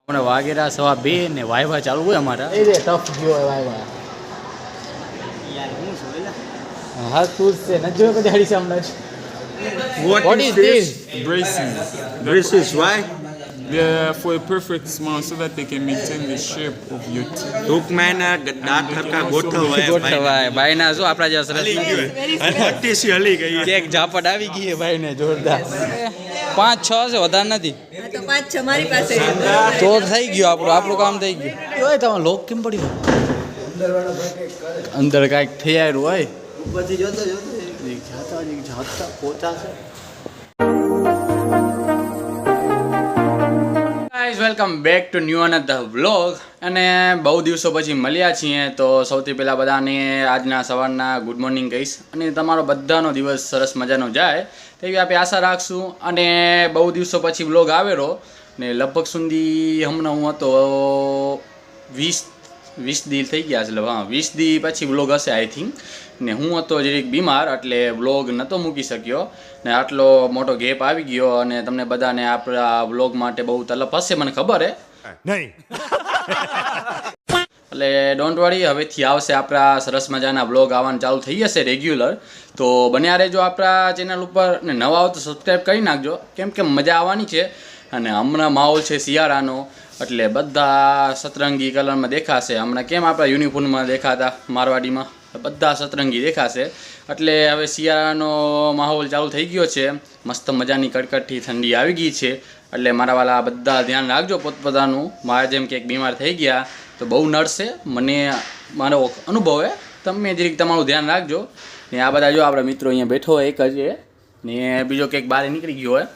હમણાં વાગેરા 2:30 ને વાયવા ચાલુ હોય અમારા એ ટફ ગયો વાયવા યાર હું છું હા તું છે ન જો કદી હડી સામે What is this? Braces. Braces, why? They're for a perfect smile so that they can maintain the shape of your teeth. ટૂંકમાં એના દાંત હરખા ગોઠવાય ગોઠવાય ભાઈના જો આપણા જેવા સરસ હલી નથી ગયું હટ્ટીસી હલી ગઈ કેક ઝાપટ આવી ગઈ છે ભાઈને જોરદાર 5-6 છે વધારે નથી હા તો 5-6 મારી પાસે તો થઈ ગયું આપણું કામ થઈ ગયું ઓય તમારો લોક કેમ પડ્યો અંદર કાંઈક થઈ આવ્યું હોય ઉપરથી જોતો જાતા પહોંચાશે guys welcome back to new another vlog અને બહુ દિવસો પછી મળ્યા છીએ તો સૌથી પહેલાં બધાને આજના સવારના ગુડ મોર્નિંગ કહીશ અને તમારો બધાનો દિવસ સરસ મજાનો જાય તેવી આપણે આશા રાખશું અને બહુ દિવસો પછી વ્લોગ આવેલો ને લગભગ સુધી હમણાં હું હતો 20 દી થઈ ગયા છે હા 20 દી પછી વ્લોગ હશે આઈ થિંક ને હું હતો જરીક બીમાર એટલે વ્લોગ નહોતો મૂકી શક્યો ને આટલો મોટો ગેપ આવી ગયો અને તમને બધાને આપણા વ્લોગ માટે બહુ તલપ હશે મને ખબર હે નહીં એટલે ડોન્ટ વરી હવેથી આવશે આપણા સરસ મજાના વ્લોગ આવવાનું ચાલુ થઈ જશે રેગ્યુલર તો બન્યા રહેજો આપણા ચેનલ ઉપર ને નવા આવો તો સબસ્ક્રાઈબ કરી નાખજો કેમ કે મજા આવવાની છે અને હમણાં માહોલ છે શિયાળાનો એટલે બધા સતરંગી કલરમાં દેખાશે હમણાં કેમ આપણા યુનિફોર્મમાં દેખાતા મારવાડીમાં બધા સતરંગી દેખાશે એટલે હવે શિયાળાનો માહોલ ચાલુ થઈ ગયો છે મસ્ત મજાની કડકડથી ઠંડી આવી ગઈ છે એટલે મારા વાલા બધા ધ્યાન રાખજો પોતપોતાનું મારા જેમ કે એક બીમાર થઈ ગયા તો બહુ નડશે મને મારો અનુભવ હે તમે જરીક તમારું ધ્યાન રાખજો ને આ બધા જો આપણા મિત્રો અહીંયા બેઠો હોય એક જ ને બીજો કંઈક બહાર નીકળી ગયો હોય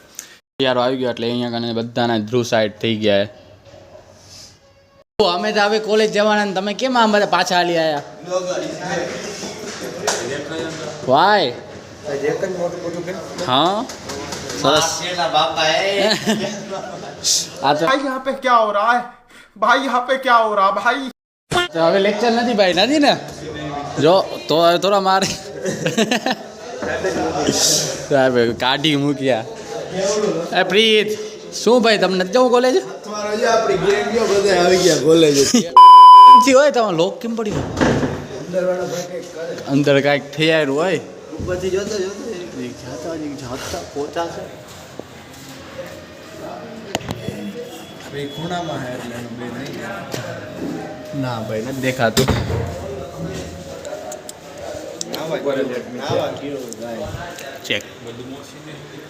શિયાળો આવી ગયો એટલે અહીંયા કને બધાના ધ્રુવ સાઈડ થઈ ગયા અમે તો હવે કોલેજ જવાના ને તમે કેમ આમ બધા પાછા હાલી આવ્યા વાય हाँ सरस भाई यहाँ पे क्या हो रहा है भाई यहाँ पे क्या हो रहा भाई तो હવે લેક્ચર નથી ભાઈ નથી ને જો તો હવે થોડા મારે કાઢી મૂક્યા એ પ્રીત શું ભાઈ તમને નથી જવું કોલેજ હોય તમારો લોક કેમ પડ્યો અંદર કાંઈક થઈ આવ્યું હોય ઉપરથી જોતો જાતા પહોંચાશે ખૂણામાં હે એટલે બે નહીં ના ભાઈ નથી દેખાતું चेक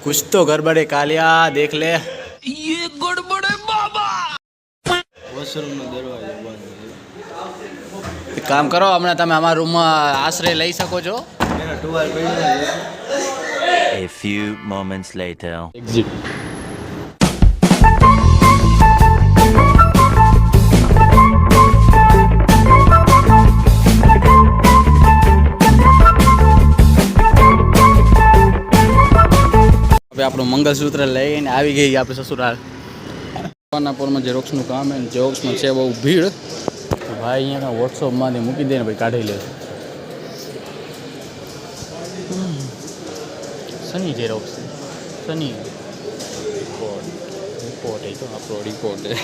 कुछ तो गड़बड़े कालिया देख ले ये गड़बड़े बाबा વોશરૂમ નો દરવાજો બંધ एक काम करो हमें તમે અમારા રૂમમાં આશ્રય લઈ શકો છો એનો ટુવાલ પડી A few moments later. Exit હવે આપણું મંગળસૂત્ર લઈને આવી ગઈ આપણે સસુરાલ પાનાપુરમાં ઝેરોક્સનું કામ હે ઝેરોક્સમાં છે બહુ ભીડ ભાઈ અહીંયા વોટ્સઅપમાંથી મૂકી દે ને ભાઈ કાઢી લે સની ઝેરોક્સ સની રિપોર્ટ એ તો આપણો રિપોર્ટ હે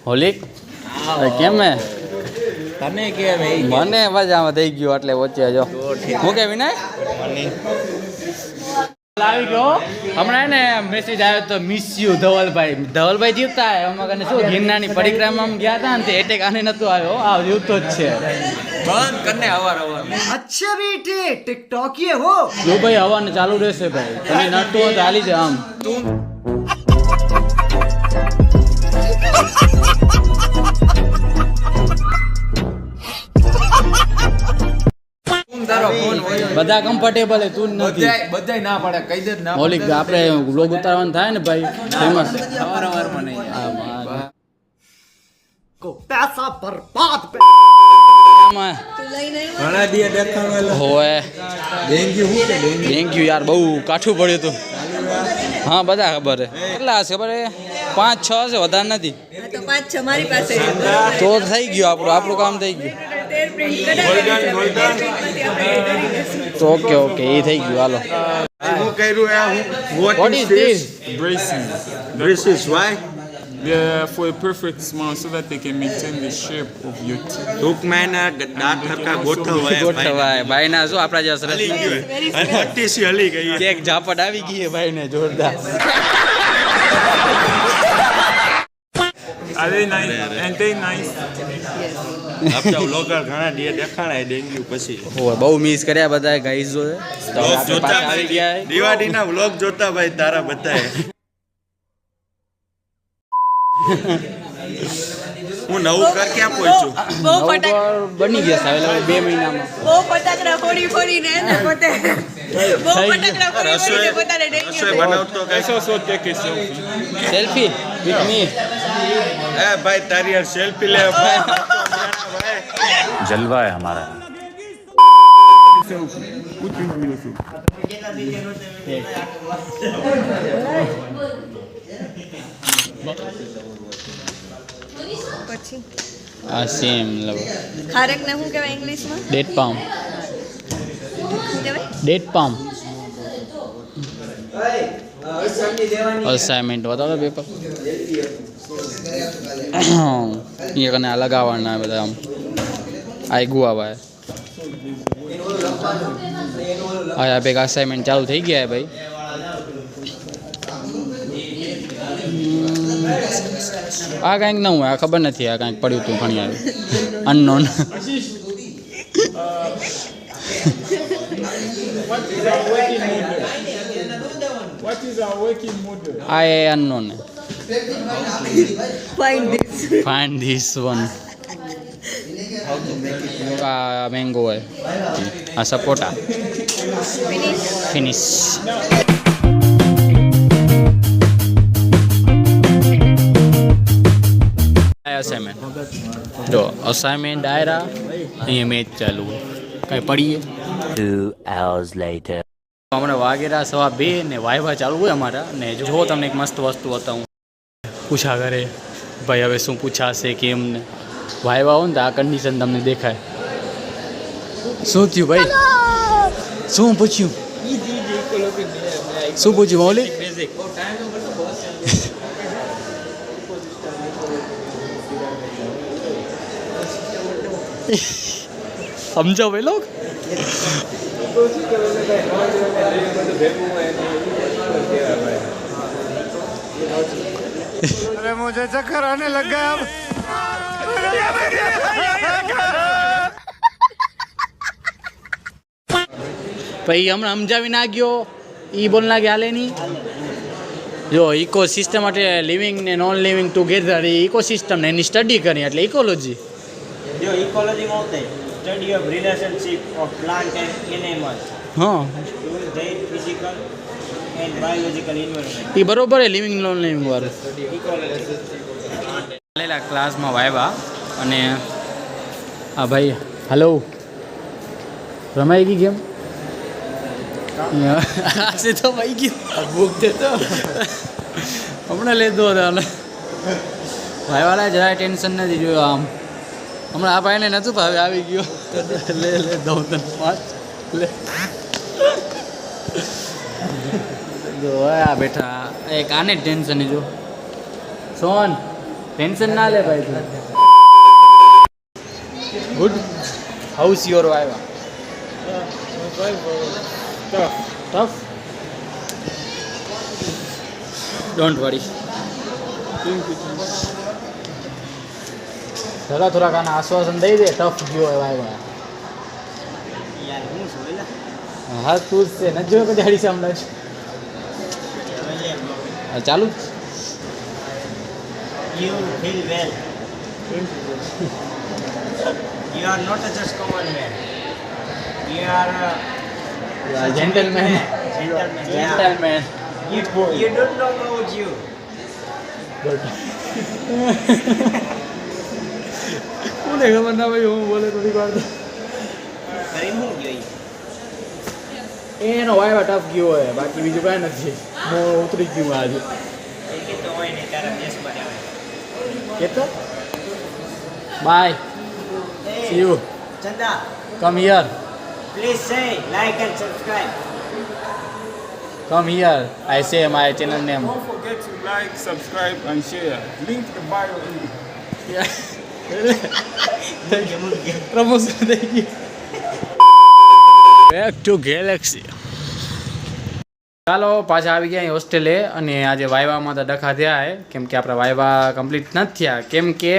હોલિક કેમ હે તને કેમ એ મને મજામાં થઈ ગયું એટલે વચ્ચે જો હું કે વિનય આવી ગયો હમણાં ને મેસેજ આવ્યો તો મિસ યુ ધવલભાઈ જીવતા હે અમે કને શું ગિરનારની પરિક્રમામાં ગયા હતા ને તે એટેક આને નતો આવ્યો આ જીવતો જ છે બંધ કરને અવાર अच्छा बेटे टिकटॉक ये हो જો ભાઈ હવાને ચાલુ રહેશે ભાઈ તમે નડતું હોય તો હાલી જાય આમ બધા કમ્ફર્ટેબલ તું જ નથી બધાય ના પડે કહી દે ના મૌલિક આપણે વ્લોગ ઉતારવાનું થાય ને ભાઈ ફેમસ અવારમાં નહીં को पैसा बर्बाद તું લઈને આવ્યો ઘણા દિયા દેખાણો હોવે ડેન્ગ્યુ હું કે ડેન્ગ્યુ યાર બહુ કાઠું પડ્યું હતું હા બધા ખબર હે કેટલા હશે ખબર હે 5-6 છે વધારે નથી હા તો 5-6 મારી પાસે તો થઈ ગયું આપણું કામ થઈ ગયું 13 પ્રિન્ટ કઢાવી તો ઓકે એ થઈ ગયું હાલો હું કર્યું What what is is this? Braces. This is why They're for a perfect smile so that they can maintain the shape of your teeth. ટૂંકમાં એના દાંત હરખા ગોઠવાય ગોઠવાય ભાઈના શું આપણા જેવા સરસ હલી નથી. ગયું અને અતિશય હલી ગઈ કેક ઝાપટ આવી ગઈ છે ભાઈને જોરદાર. Are they nice? And they nice? આપણા વ્લોગર ઘણા દેખાણાય ડેન્ગ્યુ પછી ઓય બહુ મિસ કર્યા બધા ગાઈઝ જોડે. તો વ્લોગ આપણે જોતા પાછા આવી ગયા છે. દિવાળીના વ્લોગ જોતા ભાઈ તારા બતાય હું નવું ઘર ક્યાં પહોંચ્યું બહુ નવું ફટાક ઘર બની ગયા છે હવે 2 મહિનામાં. બહુ ફટાકડા ફોડીને એને પોતે બહુ ફટાકડા ફોડીને પોતાને ડેન્ગ્યુ રસોઈ બનાવતો કઈ Let's also take a selfie. Selfie with me. એ ભાઈ તારી યાર સેલ્ફી લે जलवा है हमारा Selfie. Put in the selfie. પછી આ સેમ લવ ખારેકને શું કહેવાય ઇંગ્લિશમાં? Date palm. શું કહેવાય? ડેટ પામ અસાઇનમેન્ટ બતાવો પેપર. એ કને આ લગાવવાના બધા આમ આગું આવે. આ ભેગા અસાઇનમેન્ટ ચાલુ થઈ ગયા ભાઈ. આ કાંઈક નવું આ ખબર નથી. આ કાંઈક પડ્યું હતું ઘણી આવ્યું unknown. What is our working model? આ એ unknown. Find this. Find this one. આ મેંગો હોય. આ સપોટા. Finish. ફિનિશ. અસાઇનમેન્ટ જો અસાઇનમેન્ટ ડાયરા અહીંયા મેચ ચાલુ કાંઈ પડીએ. 2 hours later. હમણાં વાગેરા 2:30 ને વાયવા ચાલુ હોય અમારા. ને જો તમને એક મસ્ત વસ્તુ બતાવું. પૂછા કરે ભાઈ હવે શું પૂછાશે કેમ ને વાયવા હોય ને તો આ કન્ડિશન તમને દેખાય. શું થયું ભાઈ? શું પૂછ્યું? શું પૂછ્યું મૌલિક? સમજો ભાઈ લોક. અરે મુझे ચક્કર આને લગ ગયા પછી હમણાં સમજાવી ના ગયો એ બોલ ના કે હાલે નહીં. જો ઇકો સિસ્ટમ એટલે લિવિંગ ને નોન લિવિંગ ટુગેધર એ ઇકો સિસ્ટમ ને એની સ્ટડી કરી એટલે ઇકોલોજી. जो इकोलॉजी में होता है study of relationship of plant and animals હા to their physical and biological environment એ બરોબર છે લિવિંગ નોન લિવિંગ વાળું. इकोलॉजी ચાલેલા ક્લાસમાં વાવ્યા અને આ ભાઈ હલો રમાઈ ગઈ ગેમ. આજે તો ભાઈ ગયું બુક દેતો હમણાં લેતો હતો અને ભાઈવાળા જરાય ટેન્શન નથી જોયું આમ. હમણાં આ ભાઈને નહોતું ભાવે આવી ગયો લે દઉં તને 5 લે. જો આ બેઠા એક આને ટેન્શન જો સોન ટેન્શન ના લે ભાઈ તું. Good house your viva tough don't worry. થોડા કાના આશ્વાસન દઈ દે ટફ ગયો હોય વાયવા. यार हूं सोला હા તું જ છે ન જોયો કદી હાડી સામે ચાલુ you feel well you are not just common man you are gentleman gentleman gentleman you don't know about you કોને ખબર ના ભાઈ હું બોલે થોડી વાર કરી હું ગયો એનો વાયવા ટફ ગયો હોય બાકી બીજું કાંઈ નથી. હું ઉતરી ગયું આજે એ કે તો હોય ને તારા દેશ માં આવે કેતો bye see you Chanda come here. please say like and subscribe come here I say my channel name Don't forget to like, subscribe, and share. Link the bio in promotion થઈ ગયું. Back to Galaxy. ચાલો પાછા આવી ગયા અહીં હોસ્ટેલે અને આજે વાયવામાં તો ડખા થયા હે કેમ કે આપણા વાયવા કમ્પ્લીટ નથી થયા કેમ કે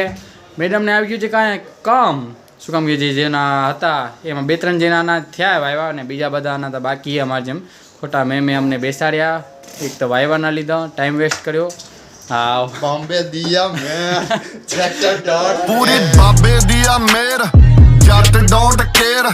મેડમને આવી ગયું છે કાંઈ કામ શું કામ કે જેના હતા એમાં 2-3 જણાના થયા વાયવા અને બીજા બધાના તો બાકી અમારે જેમ ખોટા મેં અમને બેસાડ્યા એક તો વાયવાના લીધા ટાઈમ વેસ્ટ કર્યો. હા बॉम्बे दिया मैं चैप्टर डॉट पूरी बाबे दिया मेर जट डोंट केयर